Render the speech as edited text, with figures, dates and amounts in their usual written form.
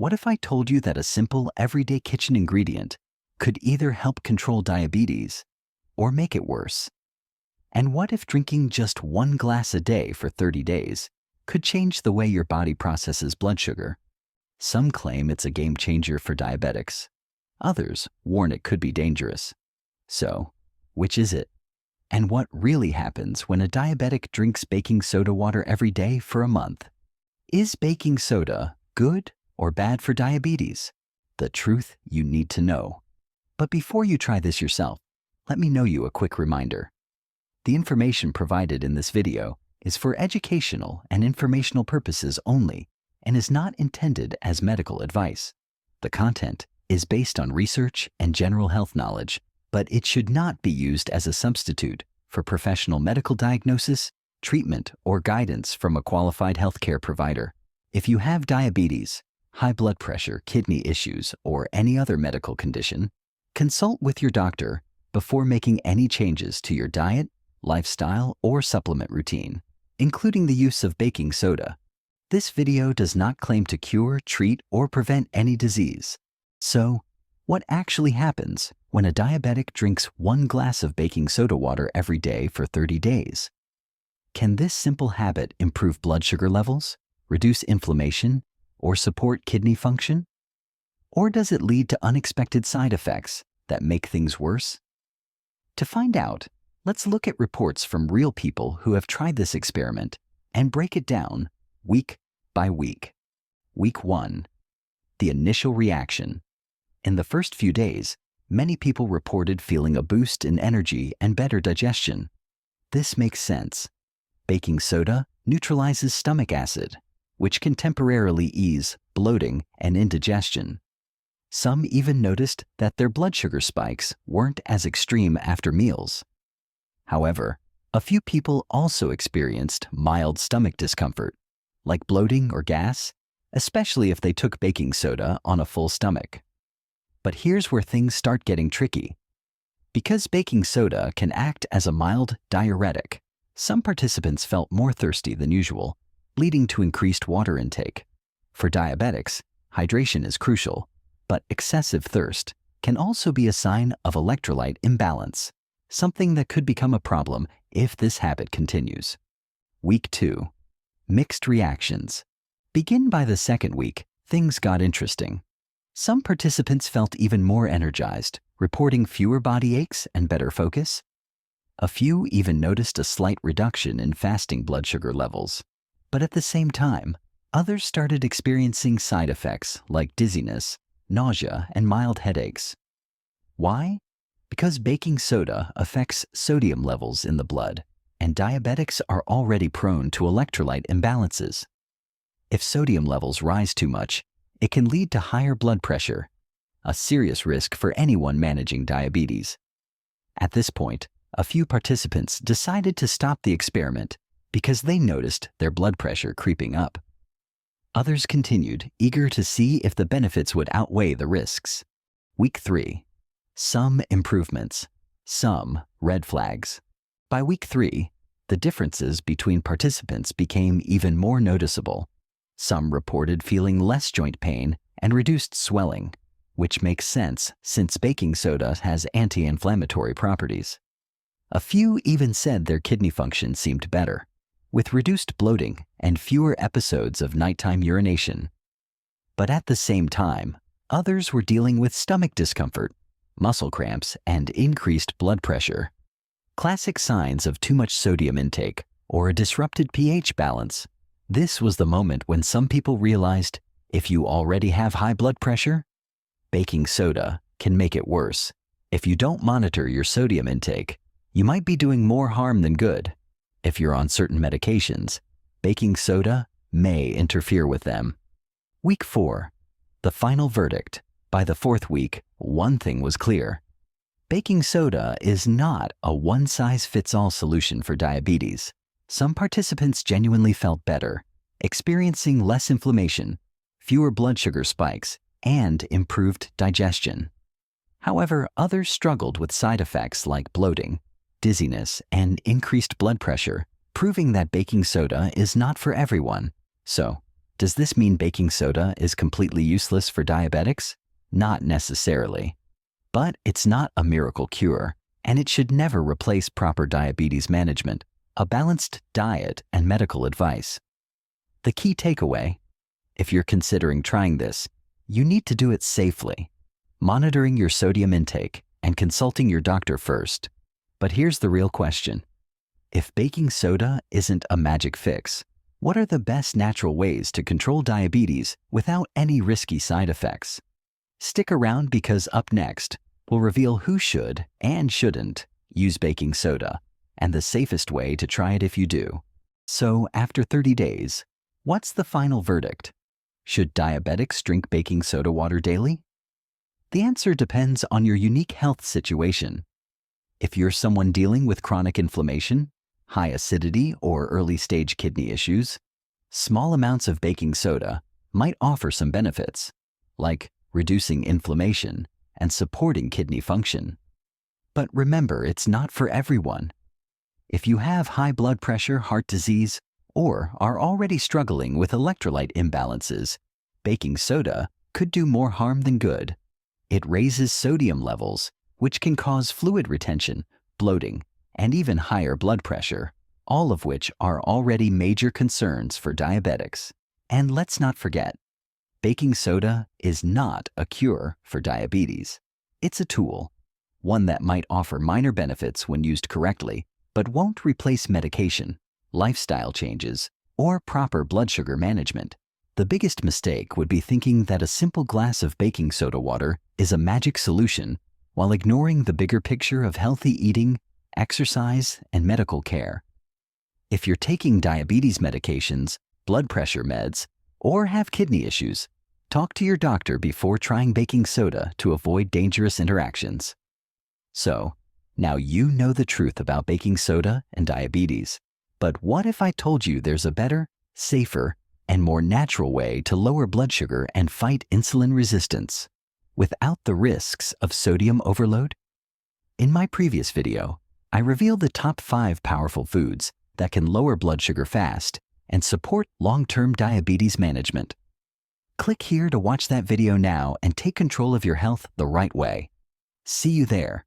What if I told you that a simple, everyday kitchen ingredient could either help control diabetes or make it worse? And what if drinking just 1 glass a day for 30 days could change the way your body processes blood sugar? Some claim it's a game changer for diabetics. Others warn it could be dangerous. So, which is it? And what really happens when a diabetic drinks baking soda water every day for a month? Is baking soda good or bad for diabetes? The truth you need to know. But before you try this yourself, let me know you a quick reminder. The information provided in this video is for educational and informational purposes only and is not intended as medical advice. The content is based on research and general health knowledge, but it should not be used as a substitute for professional medical diagnosis, treatment, or guidance from a qualified healthcare provider. If you have diabetes, high blood pressure, kidney issues, or any other medical condition, consult with your doctor before making any changes to your diet, lifestyle, or supplement routine, including the use of baking soda. This video does not claim to cure, treat, or prevent any disease. So, what actually happens when a diabetic drinks 1 glass of baking soda water every day for 30 days? Can this simple habit improve blood sugar levels, reduce inflammation, or support kidney function? Or does it lead to unexpected side effects that make things worse? To find out, let's look at reports from real people who have tried this experiment and break it down week by week. Week 1. The initial reaction. In the first few days, many people reported feeling a boost in energy and better digestion. This makes sense. Baking soda neutralizes stomach acid, which can temporarily ease bloating and indigestion. Some even noticed that their blood sugar spikes weren't as extreme after meals. However, a few people also experienced mild stomach discomfort, like bloating or gas, especially if they took baking soda on a full stomach. But here's where things start getting tricky. Because baking soda can act as a mild diuretic, some participants felt more thirsty than usual, leading to increased water intake. For diabetics, hydration is crucial, but excessive thirst can also be a sign of electrolyte imbalance, something that could become a problem if this habit continues. Week 2. Mixed reactions. Begin by the second week, things got interesting. Some participants felt even more energized, reporting fewer body aches and better focus. A few even noticed a slight reduction in fasting blood sugar levels. But at the same time, others started experiencing side effects like dizziness, nausea, and mild headaches. Why? Because baking soda affects sodium levels in the blood, and diabetics are already prone to electrolyte imbalances. If sodium levels rise too much, it can lead to higher blood pressure, a serious risk for anyone managing diabetes. At this point, a few participants decided to stop the experiment because they noticed their blood pressure creeping up. Others continued, eager to see if the benefits would outweigh the risks. Week 3. Some improvements, some red flags. By week 3, the differences between participants became even more noticeable. Some reported feeling less joint pain and reduced swelling, which makes sense since baking soda has anti-inflammatory properties. A few even said their kidney function seemed better, with reduced bloating and fewer episodes of nighttime urination. But at the same time, others were dealing with stomach discomfort, muscle cramps, and increased blood pressure. Classic signs of too much sodium intake or a disrupted pH balance. This was the moment when some people realized if you already have high blood pressure, baking soda can make it worse. If you don't monitor your sodium intake, you might be doing more harm than good. If you're on certain medications, baking soda may interfere with them. Week 4. The final verdict. By the 4th week, one thing was clear. Baking soda is not a one-size-fits-all solution for diabetes. Some participants genuinely felt better, experiencing less inflammation, fewer blood sugar spikes, and improved digestion. However, others struggled with side effects like bloating, dizziness, and increased blood pressure, proving that baking soda is not for everyone. So, Does this mean baking soda is completely useless for diabetics? Not necessarily. But it's not a miracle cure, and it should never replace proper diabetes management, a balanced diet, and medical advice. The key takeaway: if you're considering trying this, you need to do it safely, monitoring your sodium intake and consulting your doctor first. But here's the real question. If baking soda isn't a magic fix, what are the best natural ways to control diabetes without any risky side effects? Stick around because up next, we'll reveal who should and shouldn't use baking soda and the safest way to try it if you do. So after 30 days, what's the final verdict? Should diabetics drink baking soda water daily? The answer depends on your unique health situation. If you're someone dealing with chronic inflammation, high acidity, or early-stage kidney issues, small amounts of baking soda might offer some benefits, like reducing inflammation and supporting kidney function. But remember, it's not for everyone. If you have high blood pressure, heart disease, or are already struggling with electrolyte imbalances, baking soda could do more harm than good. It raises sodium levels, which can cause fluid retention, bloating, and even higher blood pressure, all of which are already major concerns for diabetics. And let's not forget, baking soda is not a cure for diabetes. It's a tool, one that might offer minor benefits when used correctly, but won't replace medication, lifestyle changes, or proper blood sugar management. The biggest mistake would be thinking that a simple glass of baking soda water is a magic solution while ignoring the bigger picture of healthy eating, exercise, and medical care. If you're taking diabetes medications, blood pressure meds, or have kidney issues, talk to your doctor before trying baking soda to avoid dangerous interactions. So, now you know the truth about baking soda and diabetes. But what if I told you there's a better, safer, and more natural way to lower blood sugar and fight insulin resistance without the risks of sodium overload? In my previous video, I revealed the top 5 powerful foods that can lower blood sugar fast and support long-term diabetes management. Click here to watch that video now and take control of your health the right way. See you there.